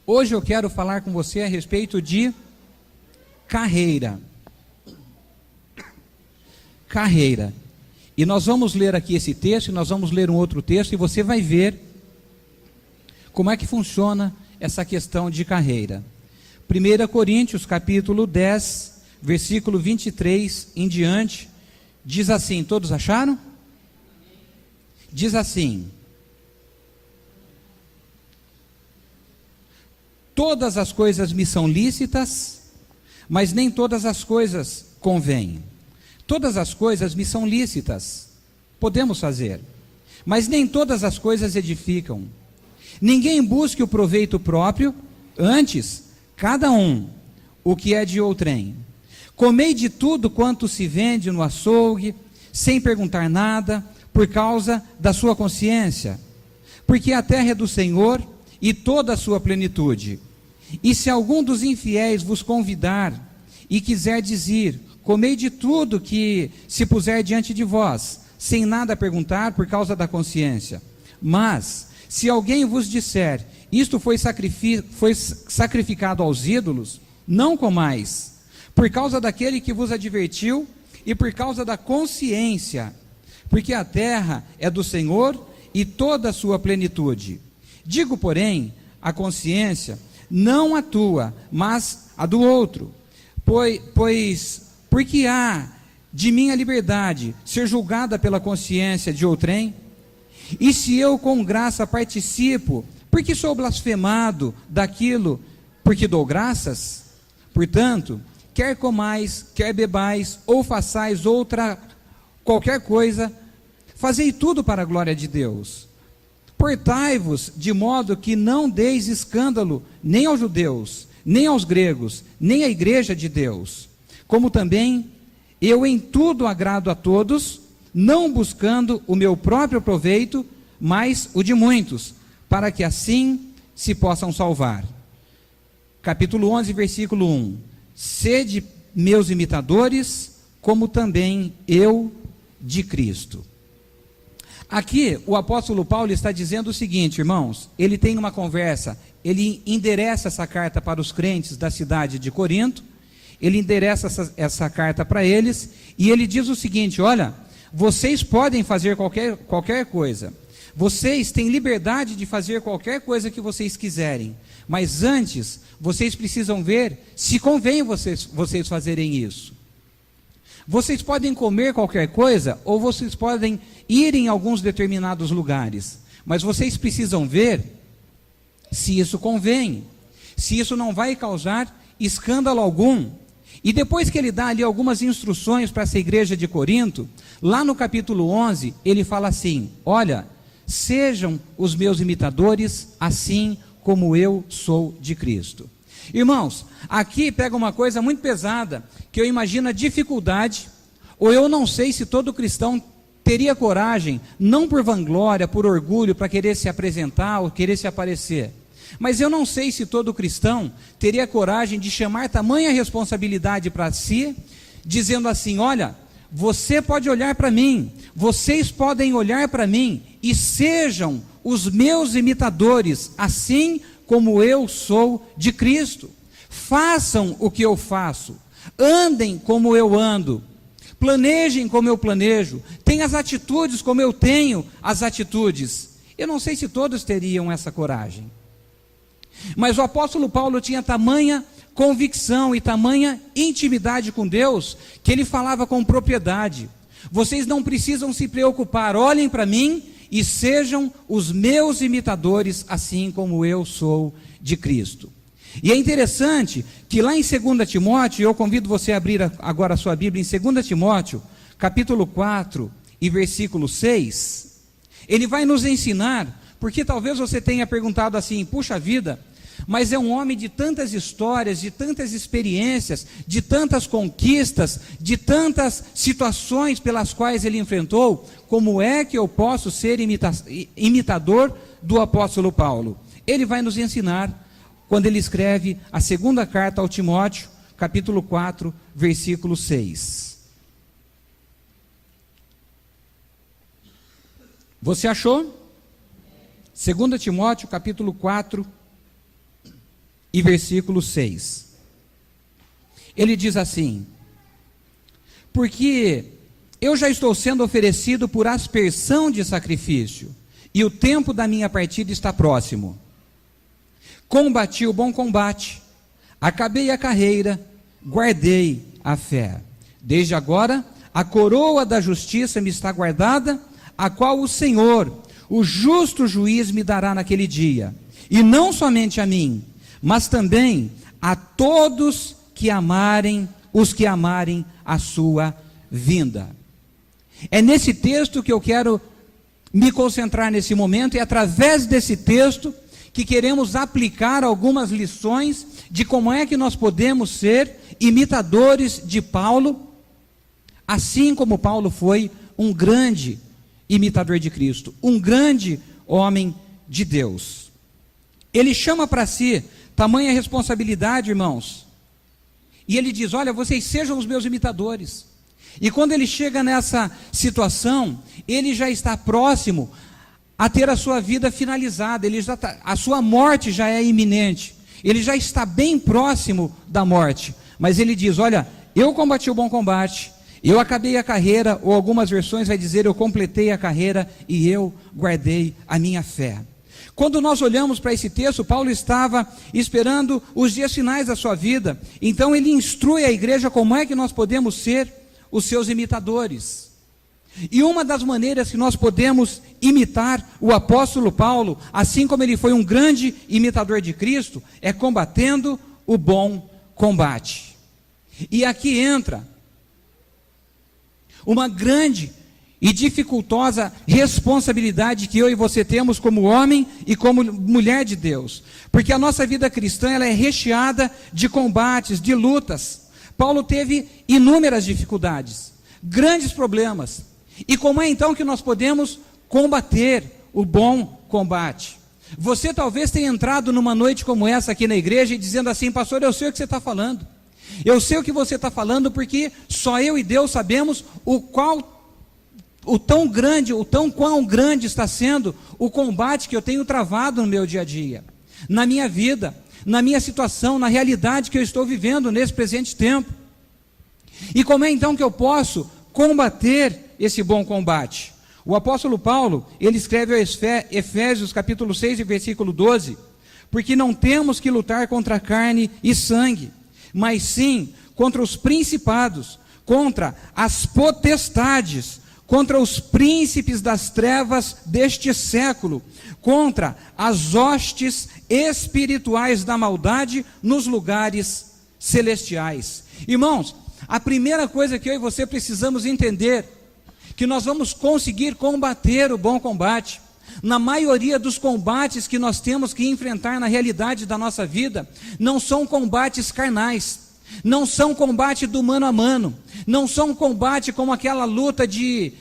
Hoje eu quero falar com você a respeito de carreira. Carreira. E nós vamos ler aqui esse texto, e nós vamos ler um outro texto, e você vai ver como é que funciona essa questão de carreira. 1 Coríntios, capítulo 10, versículo 23 em diante, diz assim, todos acharam? Diz assim: todas as coisas me são lícitas, mas nem todas as coisas convêm. Todas as coisas me são lícitas, podemos fazer, mas nem todas as coisas edificam. Ninguém busque o proveito próprio, antes, cada um, o que é de outrem. Comei de tudo quanto se vende no açougue, sem perguntar nada, por causa da sua consciência. Porque a terra é do Senhor, e toda a sua plenitude. E se algum dos infiéis vos convidar, e quiser dizer, comei de tudo que se puser diante de vós, sem nada perguntar por causa da consciência. Mas, se alguém vos disser, isto foi sacrificado aos ídolos, não comais, por causa daquele que vos advertiu, e por causa da consciência, porque a terra é do Senhor, e toda a sua plenitude. Digo, porém, a consciência, não a tua, mas a do outro, pois porque há de minha liberdade ser julgada pela consciência de outrem? E se eu com graça participo, porque sou blasfemado daquilo porque dou graças? Portanto, quer comais, quer bebais, ou façais outra qualquer coisa, fazei tudo para a glória de Deus. Portai-vos de modo que não deis escândalo nem aos judeus, nem aos gregos, nem à igreja de Deus. Como também eu em tudo agrado a todos, não buscando o meu próprio proveito, mas o de muitos, para que assim se possam salvar. Capítulo 11, versículo 1. Sede meus imitadores, como também eu de Cristo. Aqui o apóstolo Paulo está dizendo o seguinte, irmãos, ele tem uma conversa, ele endereça essa carta para os crentes da cidade de Corinto, ele endereça essa carta para eles, e ele diz o seguinte, olha, vocês podem fazer qualquer coisa, vocês têm liberdade de fazer qualquer coisa que vocês quiserem, mas antes, vocês precisam ver se convém vocês fazerem isso. Vocês podem comer qualquer coisa, ou vocês podem ir em alguns determinados lugares, mas vocês precisam ver se isso convém, se isso não vai causar escândalo algum. E depois que ele dá ali algumas instruções para essa igreja de Corinto, lá no capítulo 11, ele fala assim, olha, sejam os meus imitadores, assim como eu sou de Cristo. Irmãos, aqui pega uma coisa muito pesada, que eu imagino a dificuldade, ou eu não sei se todo cristão teria coragem, não por vanglória, por orgulho, para querer se apresentar ou querer se aparecer, mas eu não sei se todo cristão teria coragem de chamar tamanha responsabilidade para si, dizendo assim, olha, você pode olhar para mim, vocês podem olhar para mim, e sejam os meus imitadores, assim como eu sou de Cristo. Façam o que eu faço, andem como eu ando, planejem como eu planejo, tenham as atitudes como eu tenho as atitudes. Eu não sei se todos teriam essa coragem, mas o apóstolo Paulo tinha tamanha convicção e tamanha intimidade com Deus, que ele falava com propriedade, vocês não precisam se preocupar, olhem para mim, e sejam os meus imitadores, assim como eu sou de Cristo. E é interessante que lá em 2 Timóteo, eu convido você a abrir agora a sua Bíblia, em 2 Timóteo, capítulo 4 e versículo 6, ele vai nos ensinar, porque talvez você tenha perguntado assim, puxa vida, mas é um homem de tantas histórias, de tantas experiências, de tantas conquistas, de tantas situações pelas quais ele enfrentou, como é que eu posso ser imitador do apóstolo Paulo? Ele vai nos ensinar, quando ele escreve a segunda carta ao Timóteo, capítulo 4, versículo 6. Você achou? 2 Timóteo, capítulo 4, e versículo 6. Ele diz assim: porque eu já estou sendo oferecido por aspersão de sacrifício, e o tempo da minha partida está próximo. Combati o bom combate, acabei a carreira, guardei a fé. Desde agora, a coroa da justiça me está guardada, a qual o Senhor, o justo juiz, me dará naquele dia. E não somente a mim, mas também a todos que amarem, os que amarem a sua vinda. É nesse texto que eu quero me concentrar nesse momento, e através desse texto que queremos aplicar algumas lições de como é que nós podemos ser imitadores de Paulo, assim como Paulo foi um grande imitador de Cristo, um grande homem de Deus. Ele chama para si tamanha responsabilidade, irmãos, e ele diz: olha, vocês sejam os meus imitadores. E quando ele chega nessa situação, ele já está próximo a ter a sua vida finalizada, a sua morte já é iminente, ele já está bem próximo da morte, mas ele diz: olha, eu combati o bom combate, eu acabei a carreira, ou algumas versões vai dizer, eu completei a carreira e eu guardei a minha fé. Quando nós olhamos para esse texto, Paulo estava esperando os dias finais da sua vida, então ele instrui a igreja como é que nós podemos ser os seus imitadores. E uma das maneiras que nós podemos imitar o apóstolo Paulo, assim como ele foi um grande imitador de Cristo, é combatendo o bom combate. E aqui entra uma grande e dificultosa responsabilidade que eu e você temos como homem e como mulher de Deus, porque a nossa vida cristã ela é recheada de combates, de lutas. Paulo teve inúmeras dificuldades, grandes problemas. E como é então que nós podemos combater o bom combate? Você talvez tenha entrado numa noite como essa aqui na igreja e dizendo assim: pastor, eu sei o que você está falando, eu sei o que você está falando, porque só eu e Deus sabemos quão grande está sendo o combate que eu tenho travado no meu dia a dia, na minha vida, na minha situação, na realidade que eu estou vivendo nesse presente tempo. E como é então que eu posso combater esse bom combate? O apóstolo Paulo, ele escreve aos Efésios capítulo 6 e versículo 12, porque não temos que lutar contra carne e sangue, mas sim contra os principados, contra as potestades, contra os príncipes das trevas deste século, contra as hostes espirituais da maldade nos lugares celestiais. Irmãos, a primeira coisa que eu e você precisamos entender, que nós vamos conseguir combater o bom combate. Na maioria dos combates que nós temos que enfrentar na realidade da nossa vida, não são combates carnais, não são combate do mano a mano, não são combate como aquela luta de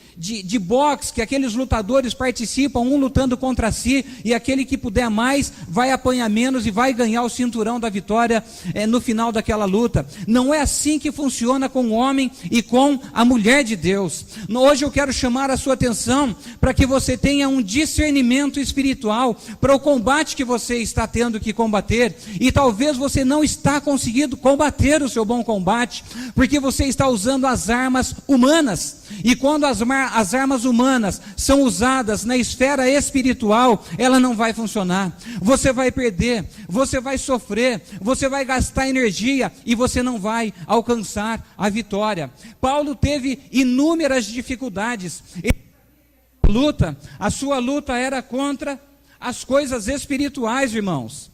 boxe, que aqueles lutadores participam, um lutando contra si, e aquele que puder mais, vai apanhar menos e vai ganhar o cinturão da vitória no final daquela luta. Não é assim que funciona com o homem e com a mulher de Deus. Hoje eu quero chamar a sua atenção, para que você tenha um discernimento espiritual, para o combate que você está tendo que combater, e talvez você não está conseguindo combater o seu bom combate, porque você está usando as armas humanas, e quando as armas humanas são usadas na esfera espiritual, ela não vai funcionar. Você vai perder, você vai sofrer, você vai gastar energia e você não vai alcançar a Paulo teve inúmeras dificuldades. A sua luta era contra as coisas espirituais, irmãos.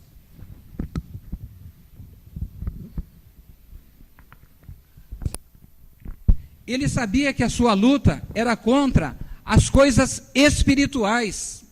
Ele sabia que a sua luta era contra as coisas espirituais.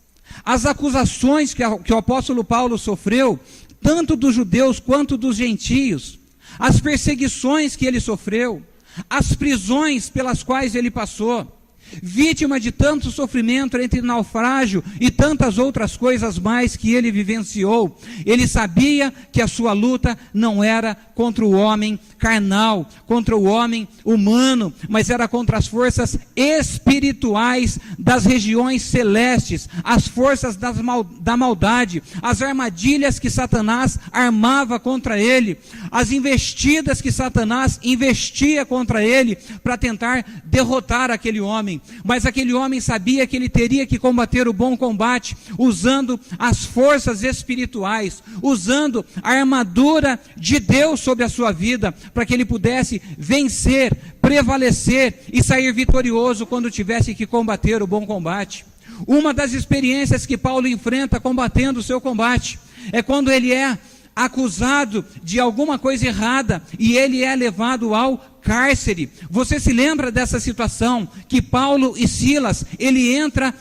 As acusações que o apóstolo Paulo sofreu, tanto dos judeus quanto dos gentios, as perseguições que ele sofreu, as prisões pelas quais ele passou, vítima de tanto sofrimento entre naufrágio e tantas outras coisas mais que ele vivenciou. Ele sabia que a sua luta não era contra o homem carnal, contra o homem humano, mas era contra as forças espirituais das regiões celestes, as forças da maldade, as armadilhas que Satanás armava contra ele, as investidas que Satanás investia contra ele para tentar derrotar aquele homem. Mas aquele homem sabia que ele teria que combater o bom combate usando as forças espirituais, usando a armadura de Deus sobre a sua vida, para que ele pudesse vencer, prevalecer e sair vitorioso quando tivesse que combater o bom combate. Uma das experiências que Paulo enfrenta combatendo o seu combate é quando ele é acusado de alguma coisa errada e ele é levado ao cárcere. Você se lembra dessa situação que Paulo e Silas, ele entra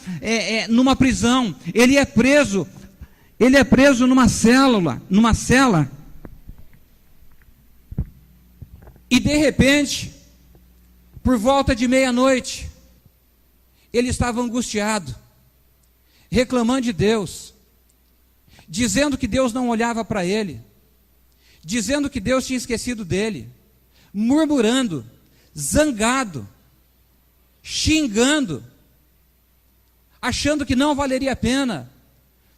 numa prisão, ele é preso numa cela, e de repente, por volta de meia-noite, ele estava angustiado, reclamando de Deus, dizendo que Deus não olhava para ele, dizendo que Deus tinha esquecido dele, murmurando, zangado, xingando, achando que não valeria a pena.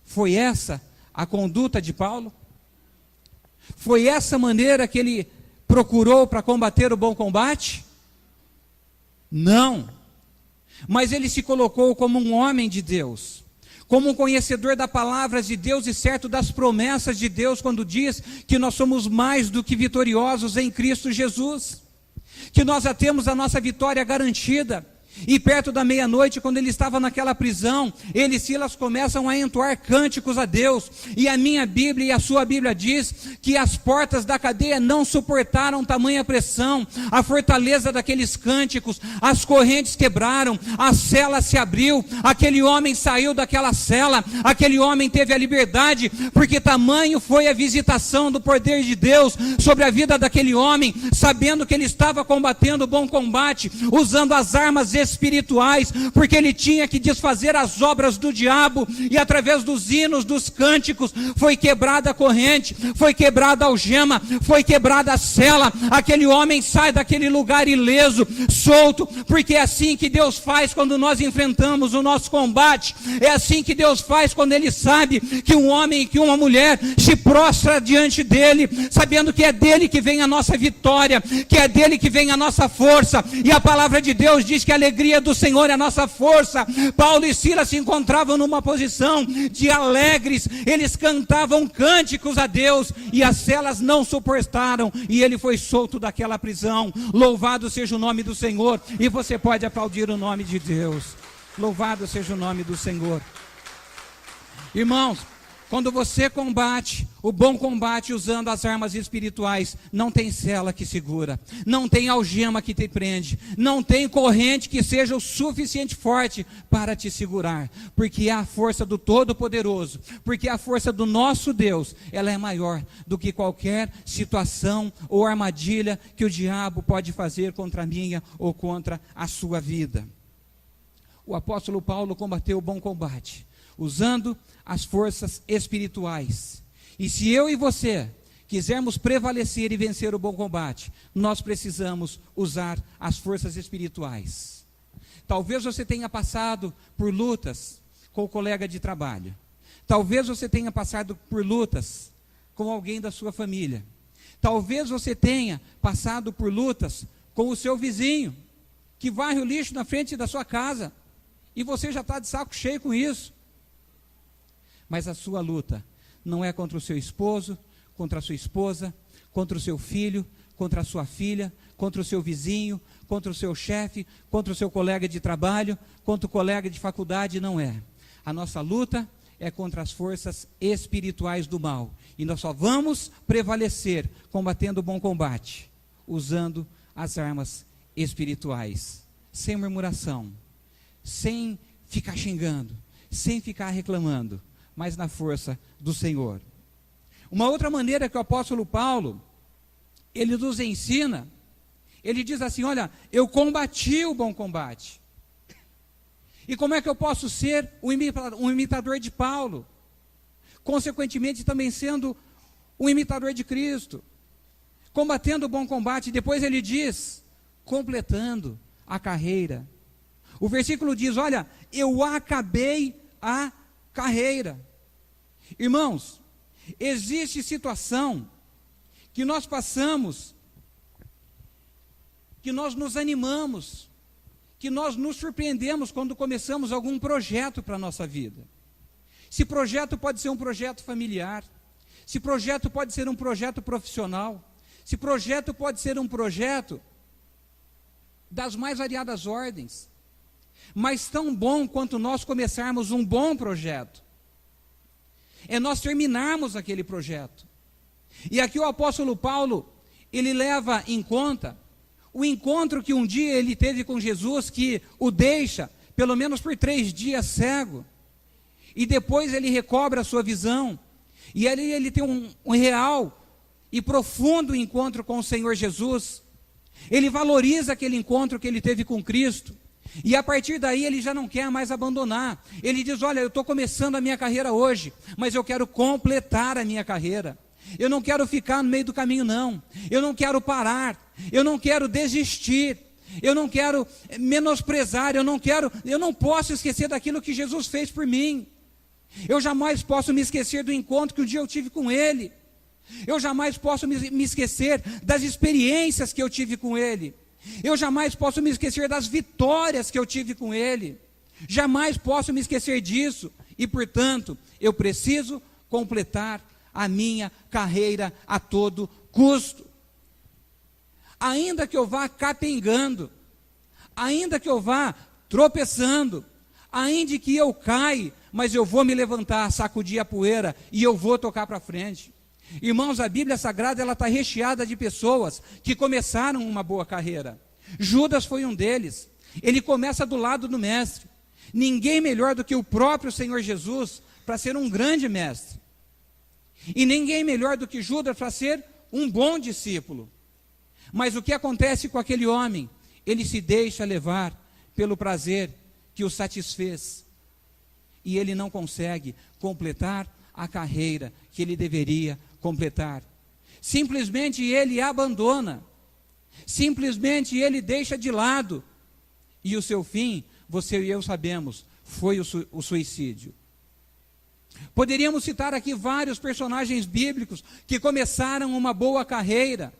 Foi essa a conduta de Paulo? Foi essa maneira que ele procurou para combater o bom combate? Não. Mas ele se colocou como um homem de Deus, como um conhecedor da palavra de Deus e certo das promessas de Deus, quando diz que nós somos mais do que vitoriosos em Cristo Jesus, que nós já temos a nossa vitória garantida. E perto da meia-noite, quando ele estava naquela prisão, ele e Silas começam a entoar cânticos a Deus, e a minha Bíblia e a sua Bíblia diz que as portas da cadeia não suportaram tamanha pressão, a fortaleza daqueles cânticos, as correntes quebraram, a cela se abriu, aquele homem saiu daquela cela, aquele homem teve a liberdade, porque tamanho foi a visitação do poder de Deus sobre a vida daquele homem, sabendo que ele estava combatendo o bom combate, usando as armas espirituais, porque ele tinha que desfazer as obras do diabo, e através dos hinos, dos cânticos, foi quebrada a corrente, foi quebrada a algema, foi quebrada a cela. Aquele homem sai daquele lugar ileso, solto, porque é assim que Deus faz quando nós enfrentamos o nosso combate, é assim que Deus faz quando Ele sabe que um homem e que uma mulher se prostra diante dEle, sabendo que é dEle que vem a nossa vitória, que é dEle que vem a nossa força, e a palavra de Deus diz que a alegria do Senhor é a nossa força. Paulo e Silas se encontravam numa posição de alegres, eles cantavam cânticos a Deus, e as celas não suportaram, e ele foi solto daquela prisão. Louvado seja o nome do Senhor, e você pode aplaudir o nome de Deus. Louvado seja o nome do Senhor. Irmãos, quando você combate o bom combate usando as armas espirituais, não tem cela que segura, não tem algema que te prende, não tem corrente que seja o suficiente forte para te segurar, porque a força do Todo-Poderoso, porque a força do nosso Deus, ela é maior do que qualquer situação ou armadilha que o diabo pode fazer contra a minha ou contra a sua vida. O apóstolo Paulo combateu o bom combate usando as forças espirituais. E se eu e você quisermos prevalecer e vencer o bom combate, nós precisamos usar as forças espirituais. Talvez você tenha passado por lutas com o colega de trabalho. Talvez você tenha passado por lutas com alguém da sua família. Talvez você tenha passado por lutas com o seu vizinho, que varre o lixo na frente da sua casa, e você já está de saco cheio com isso. Mas a sua luta não é contra o seu esposo, contra a sua esposa, contra o seu filho, contra a sua filha, contra o seu vizinho, contra o seu chefe, contra o seu colega de trabalho, contra o colega de faculdade, não é. A nossa luta é contra as forças espirituais do mal. E nós só vamos prevalecer combatendo o bom combate, usando as armas espirituais, sem murmuração, sem ficar xingando, sem ficar reclamando, mas na força do Senhor. Uma outra maneira que o apóstolo Paulo, ele nos ensina, ele diz assim, olha, eu combati o bom combate. E como é que eu posso ser um imitador de Paulo? Consequentemente, também sendo um imitador de Cristo, combatendo o bom combate. Depois ele diz, completando a carreira. O versículo diz, olha, eu acabei a carreira. Irmãos, existe situação que nós passamos, que nós nos animamos, que nós nos surpreendemos quando começamos algum projeto para a nossa vida. Esse projeto pode ser um projeto familiar, esse projeto pode ser um projeto profissional, esse projeto pode ser um projeto das mais variadas ordens. Mas tão bom quanto nós começarmos um bom projeto, é nós terminarmos aquele projeto. E aqui o apóstolo Paulo, ele leva em conta o encontro que um dia ele teve com Jesus, que o deixa, pelo menos por 3 dias, cego. E depois ele recobra a sua visão. E ali ele tem um real e profundo encontro com o Senhor Jesus. Ele valoriza aquele encontro que ele teve com Cristo. E a partir daí ele já não quer mais abandonar. Ele diz, olha, eu estou começando a minha carreira hoje, mas eu quero completar a minha carreira. Eu não quero ficar no meio do caminho, não. Eu não quero parar. Eu não quero desistir. Eu não quero menosprezar. Eu não posso esquecer daquilo que Jesus fez por mim. Eu jamais posso me esquecer do encontro que um dia eu tive com Ele. Eu jamais posso me esquecer das experiências que eu tive com Ele. Eu jamais posso me esquecer das vitórias que eu tive com Ele. Jamais posso me esquecer disso. E, portanto, eu preciso completar a minha carreira a todo custo. Ainda que eu vá capengando, ainda que eu vá tropeçando, ainda que eu caia, mas eu vou me levantar, sacudir a poeira e eu vou tocar para frente. Irmãos, a Bíblia Sagrada ela está recheada de pessoas que começaram uma boa carreira. Judas foi um deles. Ele começa do lado do mestre. Ninguém melhor do que o próprio Senhor Jesus para ser um grande mestre. E ninguém melhor do que Judas para ser um bom discípulo. Mas o que acontece com aquele homem? Ele se deixa levar pelo prazer que o satisfez. E ele não consegue completar a carreira que ele deveria completar. Simplesmente ele abandona. Simplesmente ele deixa de lado. E o seu fim, você e eu sabemos, foi o suicídio. Poderíamos citar aqui vários personagens bíblicos que começaram uma boa carreira,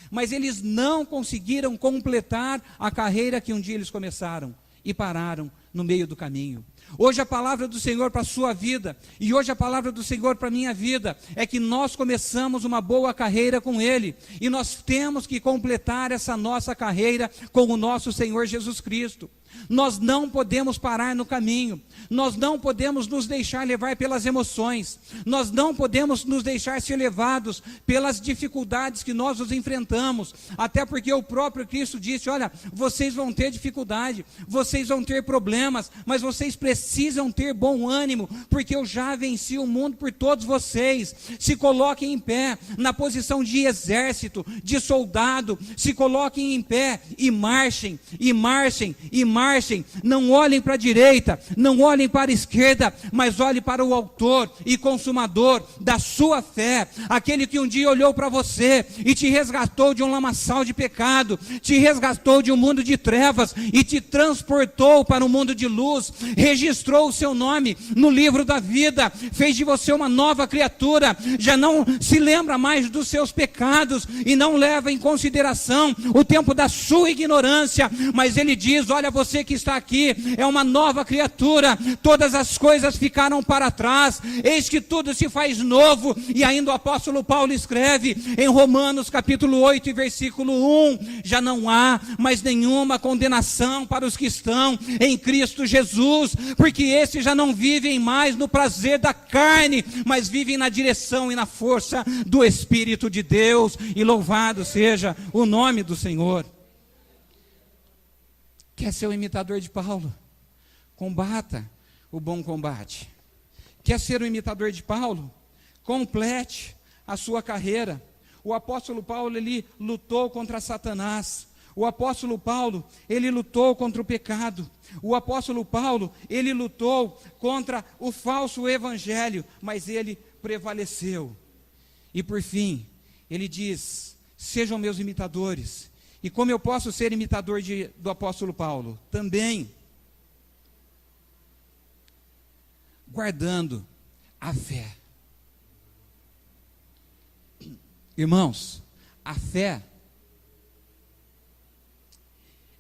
mas eles não conseguiram completar a carreira que um dia eles começaram e pararam no meio do caminho. Hoje a palavra do Senhor para a sua vida, e hoje a palavra do Senhor para a minha vida, é que nós começamos uma boa carreira com Ele, e nós temos que completar essa nossa carreira com o nosso Senhor Jesus Cristo. Nós não podemos parar no caminho, nós não podemos nos deixar levar pelas emoções, nós não podemos nos deixar ser levados pelas dificuldades que nós nos enfrentamos, até porque o próprio Cristo disse, olha, vocês vão ter dificuldade, vocês vão ter problemas, mas vocês precisam ter bom ânimo, porque eu já venci o mundo por todos vocês. Se coloquem em pé, na posição de exército, de soldado, se coloquem em pé e marchem, e marchem, e marchem. Não olhem para a direita, não olhem para a esquerda, mas olhem para o autor e consumador da sua fé, aquele que um dia olhou para você e te resgatou de um lamaçal de pecado, te resgatou de um mundo de trevas e te transportou para um mundo de luz, registrou o seu nome no livro da vida, fez de você uma nova criatura, já não se lembra mais dos seus pecados e não leva em consideração o tempo da sua ignorância, mas ele diz, olha, você que está aqui é uma nova criatura, todas as coisas ficaram para trás, eis que tudo se faz novo. E ainda o apóstolo Paulo escreve em Romanos capítulo 8 e versículo 1, já não há mais nenhuma condenação para os que estão em Cristo Jesus, porque esses já não vivem mais no prazer da carne, mas vivem na direção e na força do Espírito de Deus, e louvado seja o nome do Senhor. Quer ser um imitador de Paulo? Combata o bom combate. Quer ser um imitador de Paulo? Complete a sua carreira. O apóstolo Paulo, ele lutou contra Satanás. O apóstolo Paulo, ele lutou contra o pecado. O apóstolo Paulo, ele lutou contra o falso evangelho, mas ele prevaleceu. E por fim, ele diz: sejam meus imitadores. E como eu posso ser imitador do apóstolo Paulo? Também guardando a fé. Irmãos, a fé,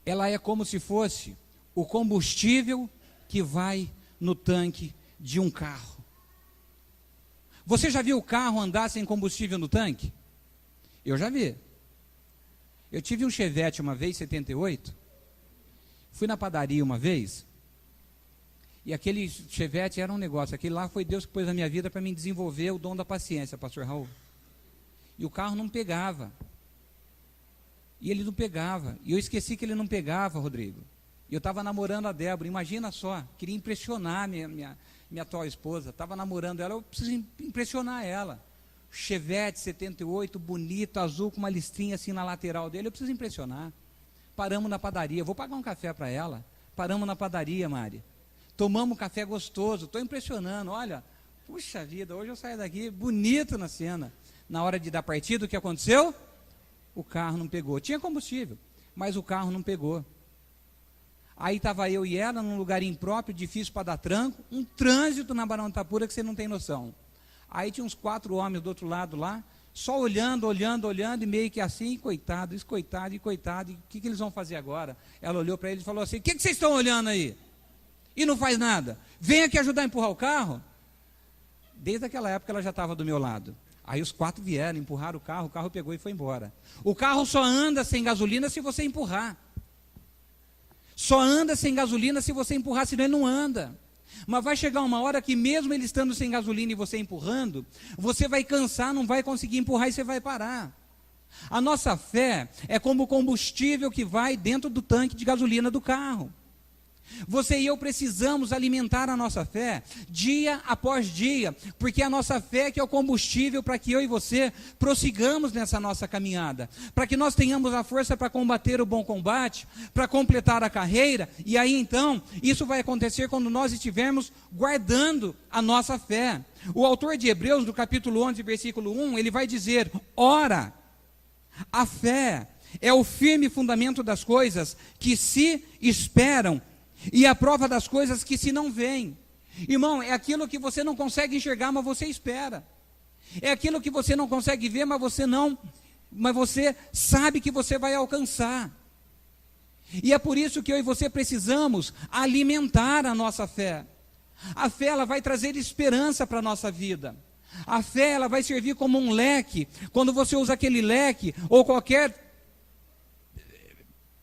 ela é como se fosse o combustível que vai no tanque de um carro. Você já viu o carro andar sem combustível no tanque? Eu já vi. Eu tive um Chevette uma vez, 78. Fui na padaria uma vez. E aquele Chevette era um negócio. Aquele lá foi Deus que pôs na minha vida para me desenvolver o dom da paciência, pastor Raul. E o carro não pegava. E ele não pegava. E eu esqueci que ele não pegava, Rodrigo. E eu estava namorando a Débora. Imagina só, queria impressionar minha atual esposa. Estava namorando ela, eu preciso impressionar ela. Chevette 78, bonito, azul, com uma listrinha assim na lateral dele. Eu preciso impressionar. Paramos na padaria. Vou pagar um café para ela. Paramos na padaria, Mari. Tomamos um café gostoso. Estou impressionando. Olha, puxa vida, hoje eu saio daqui bonito na cena. Na hora de dar partida, o que aconteceu? O carro não pegou. Tinha combustível, mas o carro não pegou. Aí estava eu e ela num lugar impróprio, difícil para dar tranco, um trânsito na Barão de Itapura que você não tem noção. Aí tinha uns 4 homens do outro lado lá, só olhando, e meio que assim, coitado, e o que eles vão fazer agora? Ela olhou para eles e falou assim: o que vocês estão olhando aí? E não faz nada. Vem aqui ajudar a empurrar o carro. Desde aquela época ela já estava do meu lado. Aí os 4 vieram, empurraram o carro pegou e foi embora. O carro só anda sem gasolina se você empurrar. Só anda sem gasolina se você empurrar, senão ele não anda. Mas vai chegar uma hora que mesmo ele estando sem gasolina e você empurrando, você vai cansar, não vai conseguir empurrar e você vai parar. A nossa fé é como o combustível que vai dentro do tanque de gasolina do carro. Você e eu precisamos alimentar a nossa fé dia após dia, porque a nossa fé que é o combustível para que eu e você prossigamos nessa nossa caminhada, para que nós tenhamos a força para combater o bom combate, para completar a carreira, e aí então, isso vai acontecer quando nós estivermos guardando a nossa fé. O autor de Hebreus, no capítulo 11, versículo 1, ele vai dizer: ora, a fé é o firme fundamento das coisas que se esperam, e a prova das coisas que se não veem. Irmão, é aquilo que você não consegue enxergar, mas você espera. É aquilo que você não consegue ver, mas você sabe que você vai alcançar. E é por isso que eu e você precisamos alimentar a nossa fé. A fé, ela vai trazer esperança para a nossa vida. A fé, ela vai servir como um leque. Quando você usa aquele leque, ou qualquer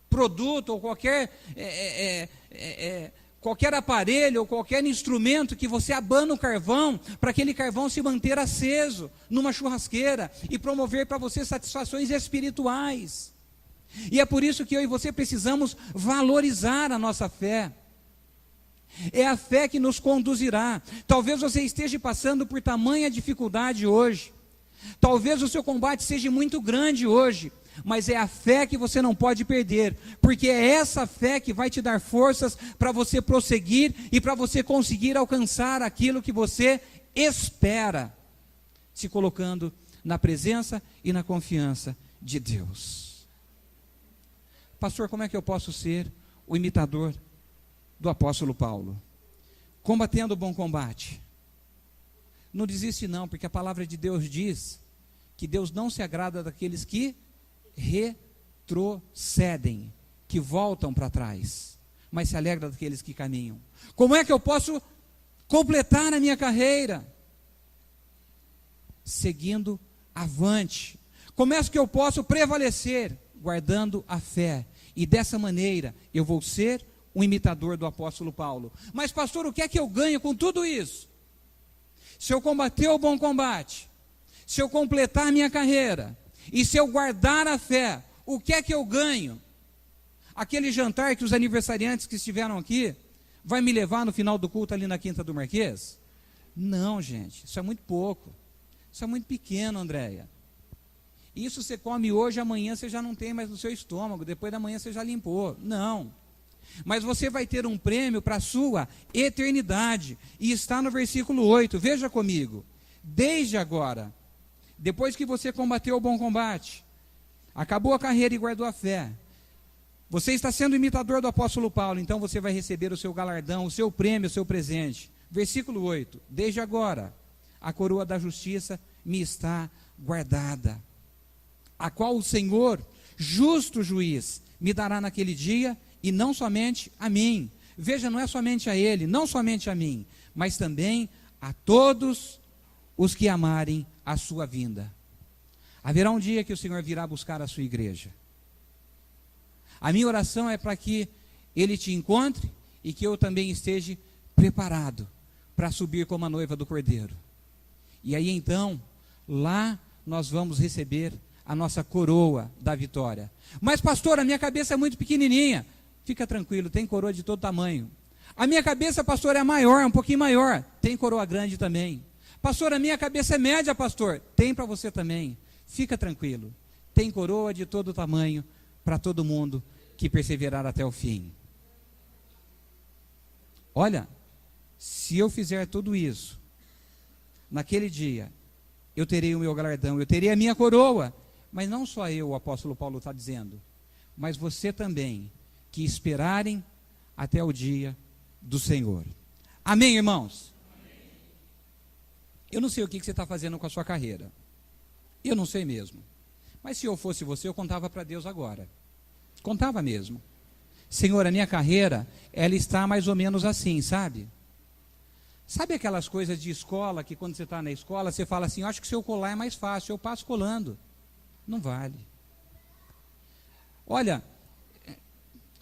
produto, ou qualquer aparelho, ou qualquer instrumento que você abana o carvão, para aquele carvão se manter aceso numa churrasqueira e promover para você satisfações espirituais. E é por isso que eu e você precisamos valorizar a nossa fé. É a fé que nos conduzirá. Talvez você esteja passando por tamanha dificuldade hoje. Talvez o seu combate seja muito grande hoje. Mas é a fé que você não pode perder, porque é essa fé que vai te dar forças para você prosseguir e para você conseguir alcançar aquilo que você espera, se colocando na presença e na confiança de Deus. Pastor, como é que eu posso ser o imitador do apóstolo Paulo? Combatendo o bom combate. Não desiste não, porque a palavra de Deus diz que Deus não se agrada daqueles que retrocedem, que voltam para trás, mas se alegra daqueles que caminham. Como é que eu posso completar a minha carreira? Seguindo avante. Como é que eu posso prevalecer? Guardando a fé. E dessa maneira eu vou ser um imitador do apóstolo Paulo. Mas pastor, o que é que eu ganho com tudo isso? Se eu combater o bom combate, se eu completar a minha carreira, e se eu guardar a fé, o que é que eu ganho? Aquele jantar que os aniversariantes que estiveram aqui vai me levar no final do culto ali na Quinta do Marquês? Não, gente, isso é muito pouco. Isso é muito pequeno, Andréia. Isso você come hoje, amanhã você já não tem mais no seu estômago, depois da manhã você já limpou. Não. Mas você vai ter um prêmio para a sua eternidade. E está no versículo 8, veja comigo. Desde agora, depois que você combateu o bom combate, acabou a carreira e guardou a fé, você está sendo imitador do apóstolo Paulo, então você vai receber o seu galardão, o seu prêmio, o seu presente. Versículo 8, desde agora, a coroa da justiça me está guardada, a qual o Senhor, justo juiz, me dará naquele dia, e não somente a mim. Veja, não é somente a ele, não somente a mim, mas também a todos os que amarem a sua vinda. Haverá um dia que o Senhor virá buscar a sua igreja. A minha oração é para que Ele te encontre e que eu também esteja preparado para subir como a noiva do Cordeiro. E aí então, lá nós vamos receber a nossa coroa da vitória. Mas pastor, a minha cabeça é muito pequenininha. Fica tranquilo, tem coroa de todo tamanho. A minha cabeça, pastor, é maior, um pouquinho maior. Tem coroa grande também. Pastor, a minha cabeça é média, pastor. Tem para você também. Fica tranquilo. Tem coroa de todo tamanho para todo mundo que perseverar até o fim. Olha, se eu fizer tudo isso, naquele dia, eu terei o meu galardão, eu terei a minha coroa. Mas não só eu, o apóstolo Paulo está dizendo, mas você também, que esperarem até o dia do Senhor. Amém, irmãos? Amém. Eu não sei o que você está fazendo com a sua carreira. Eu não sei mesmo. Mas se eu fosse você, eu contava para Deus agora. Contava mesmo. Senhor, a minha carreira, ela está mais ou menos assim, sabe? Sabe aquelas coisas de escola, que quando você está na escola, você fala assim, acho que se eu colar é mais fácil, eu passo colando. Não vale. Olha,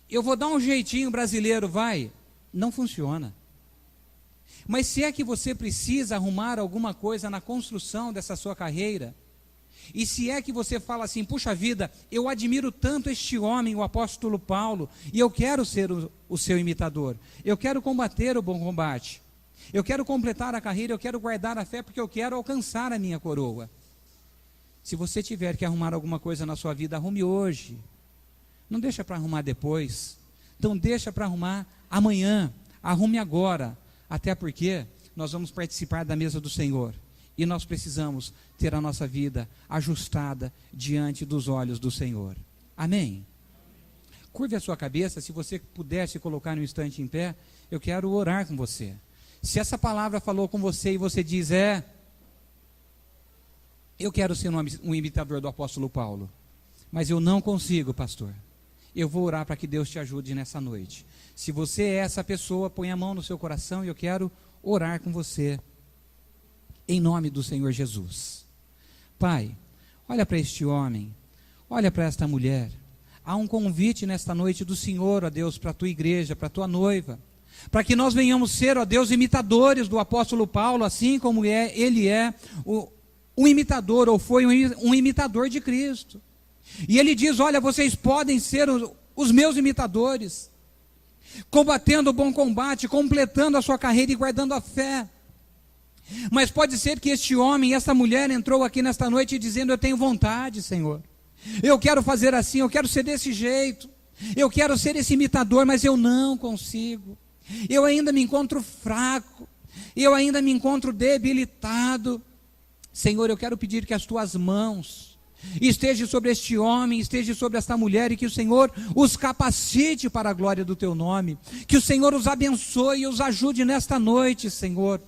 eu vou dar um jeitinho brasileiro, vai. Não funciona. Mas se é que você precisa arrumar alguma coisa na construção dessa sua carreira, e se é que você fala assim, puxa vida, eu admiro tanto este homem, o apóstolo Paulo, e eu quero ser o seu imitador, eu quero combater o bom combate, eu quero completar a carreira, eu quero guardar a fé, porque eu quero alcançar a minha coroa. Se você tiver que arrumar alguma coisa na sua vida, arrume hoje. Não deixa para arrumar depois. Então deixa para arrumar amanhã. Arrume agora. Até porque nós vamos participar da mesa do Senhor. E nós precisamos ter a nossa vida ajustada diante dos olhos do Senhor. Amém? Curve a sua cabeça. Se você pudesse colocar um instante em pé, eu quero orar com você. Se essa palavra falou com você e você diz, eu quero ser um imitador do apóstolo Paulo, mas eu não consigo, pastor. Eu vou orar para que Deus te ajude nessa noite. Se você é essa pessoa, põe a mão no seu coração e eu quero orar com você, em nome do Senhor Jesus. Pai, olha para este homem, olha para esta mulher. Há um convite nesta noite do Senhor, ó Deus, para a tua igreja, para a tua noiva, para que nós venhamos ser, ó Deus, imitadores do apóstolo Paulo, assim como ele é um imitador, ou foi um imitador de Cristo. E ele diz, olha, vocês podem ser os meus imitadores, combatendo o bom combate, completando a sua carreira e guardando a fé. Mas pode ser que este homem, esta mulher entrou aqui nesta noite dizendo, eu tenho vontade, Senhor, eu quero fazer assim, eu quero ser desse jeito, eu quero ser esse imitador, mas eu não consigo, eu ainda me encontro fraco, eu ainda me encontro debilitado. Senhor, eu quero pedir que as tuas mãos estejam sobre este homem, estejam sobre esta mulher, e que o Senhor os capacite para a glória do teu nome, que o Senhor os abençoe e os ajude nesta noite, Senhor.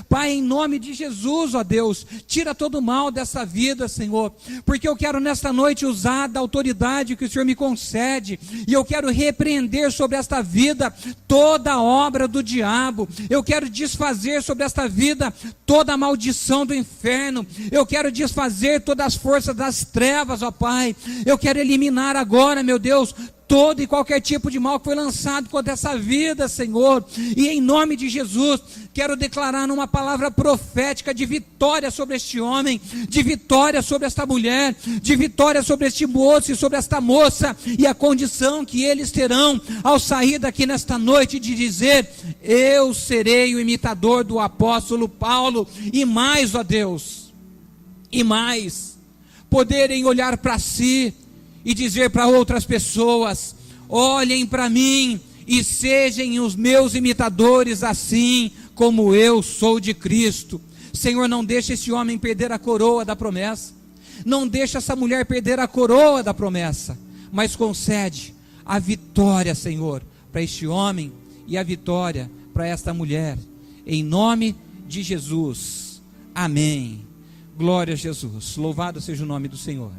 Pai, em nome de Jesus, ó Deus, tira todo o mal dessa vida, Senhor, porque eu quero nesta noite usar da autoridade que o Senhor me concede, e eu quero repreender sobre esta vida toda a obra do diabo, eu quero desfazer sobre esta vida toda a maldição do inferno, eu quero desfazer todas as forças das trevas, ó Pai, eu quero eliminar agora, meu Deus, todo e qualquer tipo de mal que foi lançado contra essa vida, Senhor, e em nome de Jesus, quero declarar numa palavra profética de vitória sobre este homem, de vitória sobre esta mulher, de vitória sobre este moço e sobre esta moça, e a condição que eles terão ao sair daqui nesta noite de dizer, eu serei o imitador do apóstolo Paulo, e mais, ó Deus, e mais, poderem olhar para si e dizer para outras pessoas: olhem para mim e sejam os meus imitadores, assim como eu sou de Cristo. Senhor, não deixa esse homem perder a coroa da promessa, não deixa essa mulher perder a coroa da promessa, mas concede a vitória, Senhor, para este homem e a vitória para esta mulher, em nome de Jesus, amém. Glória a Jesus, louvado seja o nome do Senhor.